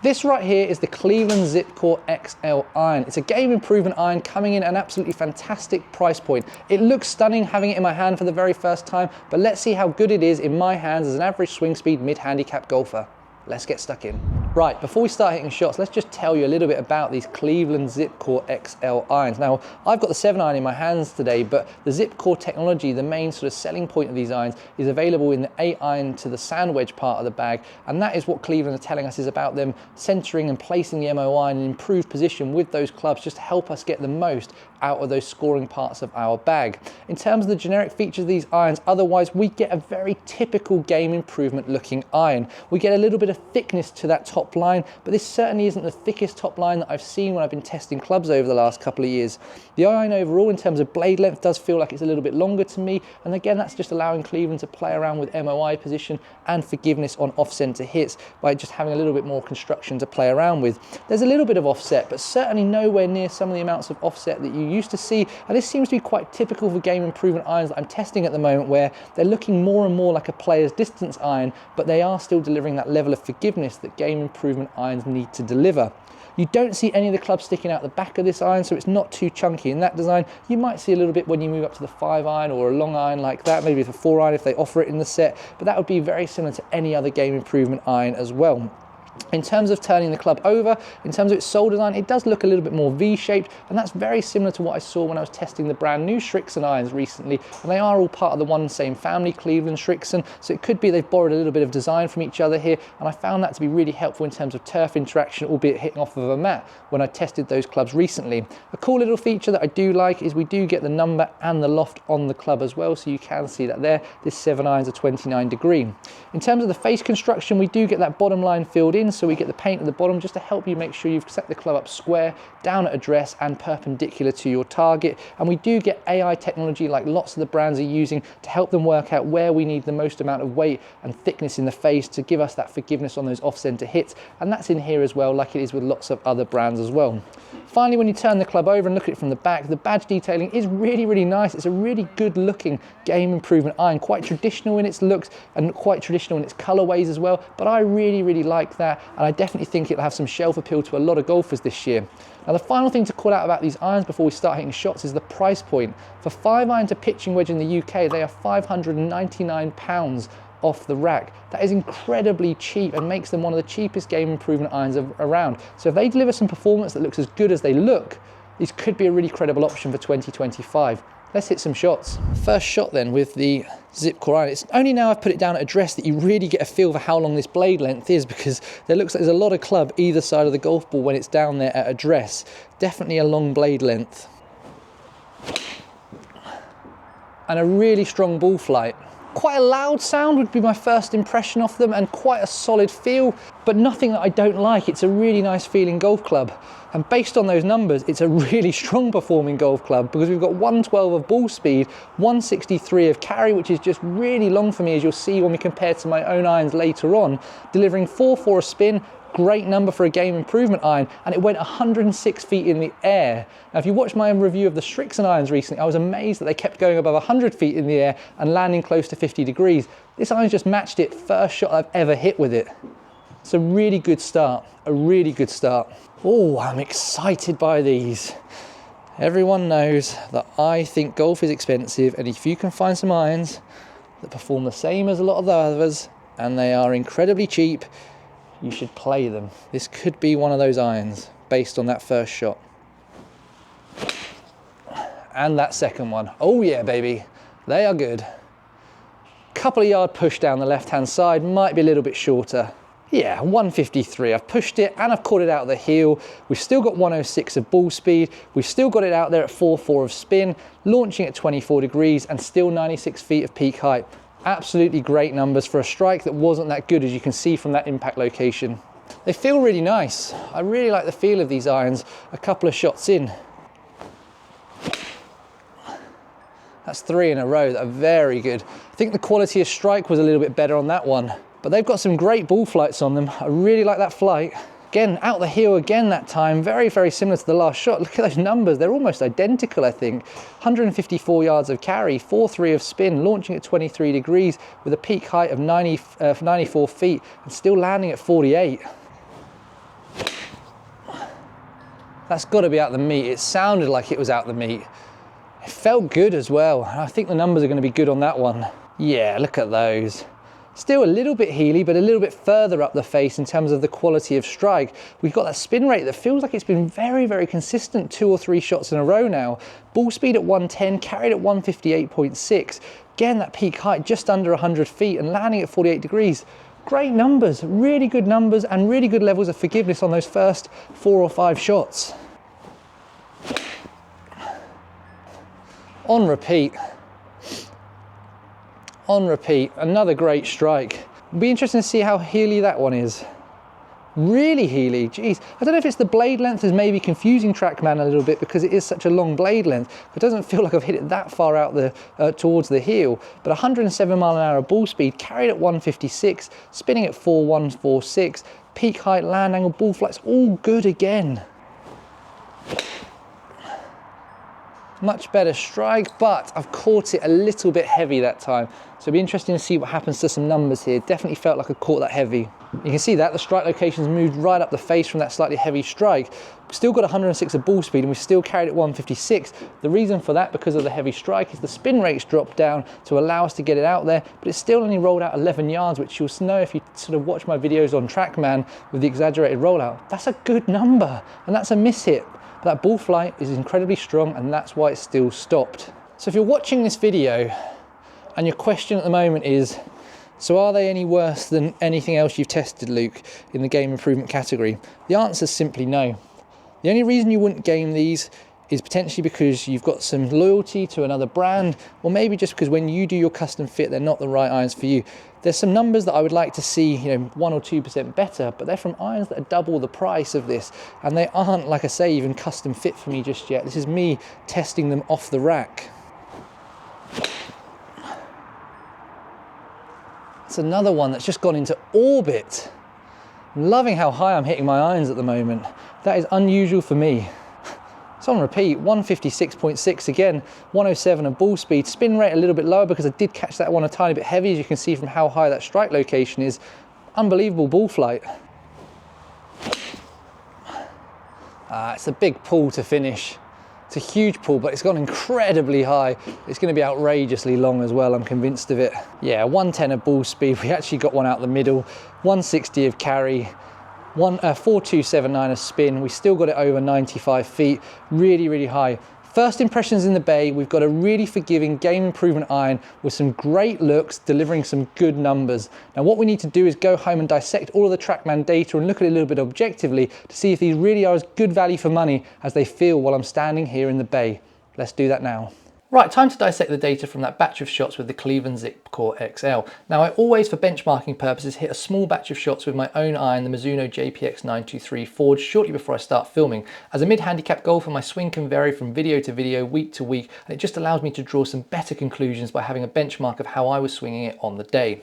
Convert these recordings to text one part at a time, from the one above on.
This right here is the Cleveland ZipCore XL iron. It's a game improvement iron coming in at an absolutely fantastic price point. It looks stunning having it in my hand for the very first time, but let's see how good it is in my hands as an average swing speed mid-handicap golfer. Let's get stuck in. Right, before we start hitting shots, let's just tell you a little bit about these Cleveland ZipCore XL irons. Now, I've got the 7-iron in my hands today, but the ZipCore technology, the main sort of selling point of these irons, is available in the 8-iron to the sand wedge part of the bag, and that is what Cleveland are telling us is about them centering and placing the MOI in an improved position with those clubs just to help us get the most out of those scoring parts of our bag. In terms of the generic features of these irons, otherwise we get a very typical game improvement looking iron. We get a little bit of thickness to that top line, but this certainly isn't the thickest top line that I've seen when I've been testing clubs over the last couple of years. The iron overall in terms of blade length does feel like it's a little bit longer to me, and again that's just allowing Cleveland to play around with MOI position and forgiveness on off-center hits by just having a little bit more construction to play around with. There's a little bit of offset, but certainly nowhere near some of the amounts of offset that you used to see, and this seems to be quite typical for game improvement irons that I'm testing at the moment, where they're looking more and more like a player's distance iron, but they are still delivering that level of forgiveness that game improvement irons need to deliver. You don't see any of the clubs sticking out the back of this iron, so it's not too chunky in that design. You might see a little bit when you move up to the 5-iron or a long iron like that, maybe the 4-iron if they offer it in the set, but that would be very similar to any other game improvement iron as well. In terms of turning the club over, in terms of its sole design, it does look a little bit more V-shaped, and that's very similar to what I saw when I was testing the brand new Srixon irons recently, and they are all part of the one same family, Cleveland Srixon, so it could be they've borrowed a little bit of design from each other here, and I found that to be really helpful in terms of turf interaction, albeit hitting off of a mat when I tested those clubs recently. A cool little feature that I do like is we do get the number and the loft on the club as well, so you can see that there. This 7-iron's a 29 degree. In terms of the face construction, we do get that bottom line filled in, so we get the paint at the bottom just to help you make sure you've set the club up square, down at address and perpendicular to your target. And we do get AI technology like lots of the brands are using to help them work out where we need the most amount of weight and thickness in the face to give us that forgiveness on those off-center hits, and that's in here as well, like it is with lots of other brands as well. Finally, when you turn the club over and look at it from the back, the badge detailing is really nice. It's a really good looking game improvement iron, quite traditional in its looks and quite traditional in its colorways as well, but I really like that, and I definitely think it'll have some shelf appeal to a lot of golfers this year. Now, the final thing to call out about these irons before we start hitting shots is the price point. For 5-iron to pitching wedge in the UK, they are £599 off the rack. That is incredibly cheap and makes them one of the cheapest game improvement irons around. So if they deliver some performance that looks as good as they look, these could be a really credible option for 2025. Let's hit some shots. First shot then with the ZipCore iron. It's only now I've put it down at address that you really get a feel for how long this blade length is, because there looks like there's a lot of club either side of the golf ball when it's down there at address. Definitely a long blade length. And a really strong ball flight. Quite a loud sound would be my first impression of them, and quite a solid feel, but nothing that I don't like. It's a really nice feeling golf club. And based on those numbers, it's a really strong performing golf club, because we've got 112 of ball speed, 163 of carry, which is just really long for me, as you'll see when we compare to my own irons later on, delivering 4.4 a spin. Great number for a game improvement iron, and it went 106 feet in the air. Now, if you watched my review of the Srixon irons recently, I was amazed that they kept going above 100 feet in the air and landing close to 50 degrees. This iron's just matched it, first shot I've ever hit with it. It's a really good start, a really good start. Oh, I'm excited by these. Everyone knows that I think golf is expensive, and if you can find some irons that perform the same as a lot of the others, and they are incredibly cheap, you should play them. This could be one of those irons based on that first shot. And that second one. Oh yeah, baby. They are good. Couple of yard push down the left-hand side, might be a little bit shorter. Yeah, 153. I've pushed it and I've caught it out of the heel. We've still got 106 of ball speed. We've still got it out there at 4.4 of spin, launching at 24 degrees and still 96 feet of peak height. Absolutely great numbers for a strike that wasn't that good, as you can see from that impact location. They feel really nice. I really like the feel of these irons a couple of shots in. That's 3 in a row that are very good. I think the quality of strike was a little bit better on that one, but they've got some great ball flights on them. I really like that flight. Again, out the heel again that time, very similar to the last shot. Look at those numbers, they're almost identical, I think. 154 yards of carry, 4.3 of spin, launching at 23 degrees with a peak height of 94 feet and still landing at 48. That's got to be out the meat. It sounded like it was out the meat. It felt good as well. I think the numbers are going to be good on that one. Yeah, look at those. Still a little bit heely, but a little bit further up the face in terms of the quality of strike. We've got that spin rate that feels like it's been very, very consistent 2 or 3 shots in a row now. Ball speed at 110, carried at 158.6. Again, that peak height just under 100 feet and landing at 48 degrees. Great numbers, really good numbers and really good levels of forgiveness on those first 4 or 5 shots. On repeat. On repeat, another great strike. It'll be interesting to see how heely that one is. Really heely, geez. I don't know if it's the blade length is maybe confusing TrackMan a little bit because it is such a long blade length. It doesn't feel like I've hit it that far out towards the heel, but 107 mile an hour ball speed, carried at 156, spinning at 4146, peak height, land angle, ball flight's all good again. Much better strike, but I've caught it a little bit heavy that time. So it'll be interesting to see what happens to some numbers here. Definitely felt like I caught that heavy. You can see that the strike location's moved right up the face from that slightly heavy strike. We've still got 106 of ball speed and we've still carried at 156. The reason for that, because of the heavy strike, is the spin rate's dropped down to allow us to get it out there, but it's still only rolled out 11 yards, which you'll know if you sort of watch my videos on TrackMan with the exaggerated rollout. That's a good number, and that's a miss hit. But that ball flight is incredibly strong, and that's why it's still stopped. So if you're watching this video and your question at the moment is, so are they any worse than anything else you've tested, Luke, in the game improvement category? The answer is simply no. The only reason you wouldn't game these is potentially because you've got some loyalty to another brand, or maybe just because when you do your custom fit, they're not the right irons for you. There's some numbers that I would like to see, 1 or 2% better, but they're from irons that are double the price of this, and they aren't, like I say, even custom fit for me just yet. This is me testing them off the rack. That's another one that's just gone into orbit. I'm loving how high I'm hitting my irons at the moment. That is unusual for me. It's on repeat, 156.6 again, 107 of ball speed, spin rate a little bit lower because I did catch that one a tiny bit heavy, as you can see from how high that strike location is. Unbelievable ball flight. It's a big pull to finish. It's a huge pull, but it's gone incredibly high. It's going to be outrageously long as well, I'm convinced of it. Yeah, 110 of ball speed, we actually got one out the middle, 160 of carry, 4279 of spin. We still got it over 95 feet, really, really high. First impressions in the bay, we've got a really forgiving game improvement iron with some great looks, delivering some good numbers. Now what we need to do is go home and dissect all of the TrackMan data and look at it a little bit objectively to see if these really are as good value for money as they feel while I'm standing here in the bay. Let's do that now. Right, time to dissect the data from that batch of shots with the Cleveland ZipCore XL. Now I always, for benchmarking purposes, hit a small batch of shots with my own iron, the Mizuno JPX 923 forged shortly before I start filming. As a mid-handicap golfer, my swing can vary from video to video, week to week, and it just allows me to draw some better conclusions by having a benchmark of how I was swinging it on the day.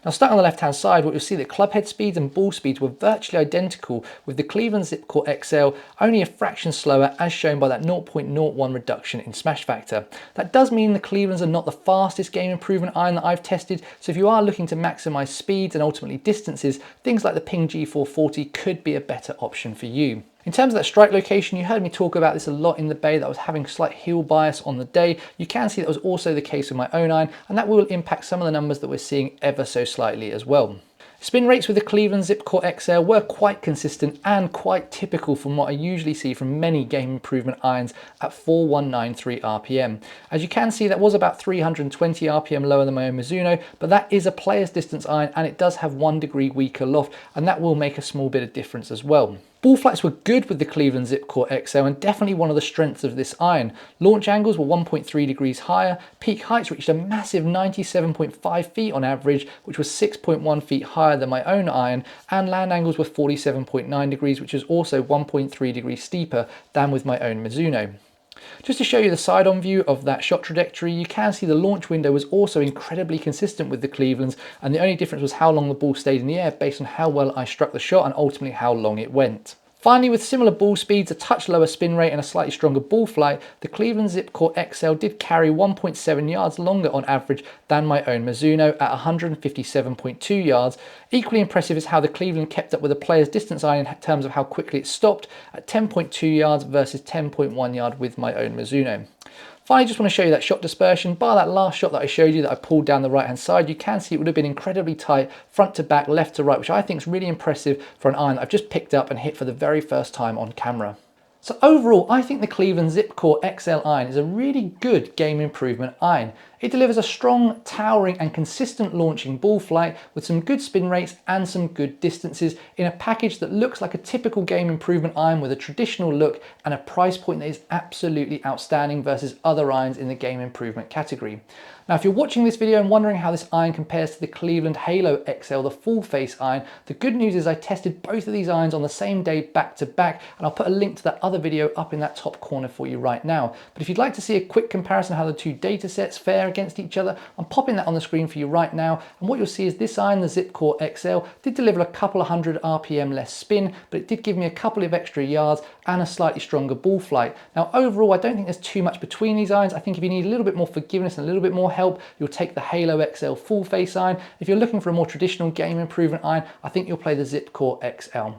Now starting on the left hand side, what you'll see that club head speeds and ball speeds were virtually identical, with the Cleveland ZipCore XL only a fraction slower, as shown by that 0.01 reduction in smash factor. That does mean the Clevelands are not the fastest game improvement iron that I've tested, so if you are looking to maximize speeds and ultimately distances, things like the Ping G440 could be a better option for you. In terms of that strike location, you heard me talk about this a lot in the bay, that I was having slight heel bias on the day. You can see that was also the case with my own iron, and that will impact some of the numbers that we're seeing ever so slightly as well. Spin rates with the Cleveland ZipCore XL were quite consistent and quite typical from what I usually see from many game improvement irons at 4193 RPM. As you can see, that was about 320 RPM lower than my own Mizuno, but that is a player's distance iron and it does have 1 degree weaker loft, and that will make a small bit of difference as well. Ball flights were good with the Cleveland ZipCore XL and definitely one of the strengths of this iron. Launch angles were 1.3 degrees higher, peak heights reached a massive 97.5 feet on average, which was 6.1 feet higher than my own iron, and land angles were 47.9 degrees, which is also 1.3 degrees steeper than with my own Mizuno. Just to show you the side-on view of that shot trajectory, you can see the launch window was also incredibly consistent with the Clevelands, and the only difference was how long the ball stayed in the air based on how well I struck the shot and ultimately how long it went. Finally, with similar ball speeds, a touch lower spin rate and a slightly stronger ball flight, the Cleveland ZipCore XL did carry 1.7 yards longer on average than my own Mizuno at 157.2 yards. Equally impressive is how the Cleveland kept up with the player's distance iron in terms of how quickly it stopped at 10.2 yards versus 10.1 yard with my own Mizuno. Finally, just want to show you that shot dispersion. Bar that last shot that I showed you that I pulled down the right hand side, you can see it would have been incredibly tight, front to back, left to right, which I think is really impressive for an iron that I've just picked up and hit for the very first time on camera. So overall, I think the Cleveland ZipCore XL iron is a really good game improvement iron. It delivers a strong, towering and consistent launching ball flight with some good spin rates and some good distances in a package that looks like a typical game improvement iron with a traditional look and a price point that is absolutely outstanding versus other irons in the game improvement category. Now, if you're watching this video and wondering how this iron compares to the Cleveland Halo XL, the full face iron, the good news is I tested both of these irons on the same day back to back, and I'll put a link to that other video up in that top corner for you right now. But if you'd like to see a quick comparison of how the two data sets fare against each other, I'm popping that on the screen for you right now. And what you'll see is this iron, the ZipCore XL, did deliver a couple of hundred RPM less spin, but it did give me a couple of extra yards and a slightly stronger ball flight. Now, overall, I don't think there's too much between these irons. I think if you need a little bit more forgiveness and a little bit more help, you'll take the Halo XL full face iron. If you're looking for a more traditional game improvement iron, I think you'll play the ZipCore XL.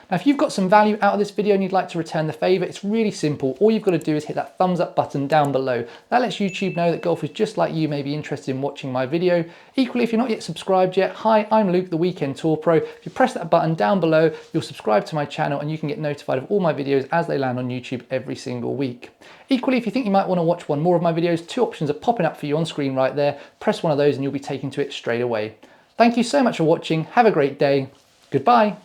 Now, if you've got some value out of this video and you'd like to return the favor, it's really simple. All you've got to do is hit that thumbs up button down below. That lets YouTube know that golfers just like you may be interested in watching my video. Equally, if you're not yet subscribed yet, hi, I'm Luke, the Weekend Tour Pro. If you press that button down below, you'll subscribe to my channel and you can get notified of all my videos as they land on YouTube every single week. Equally, if you think you might want to watch one more of my videos, two options are popping up for you on screen right there. Press one of those and you'll be taken to it straight away. Thank you so much for watching. Have a great day. Goodbye.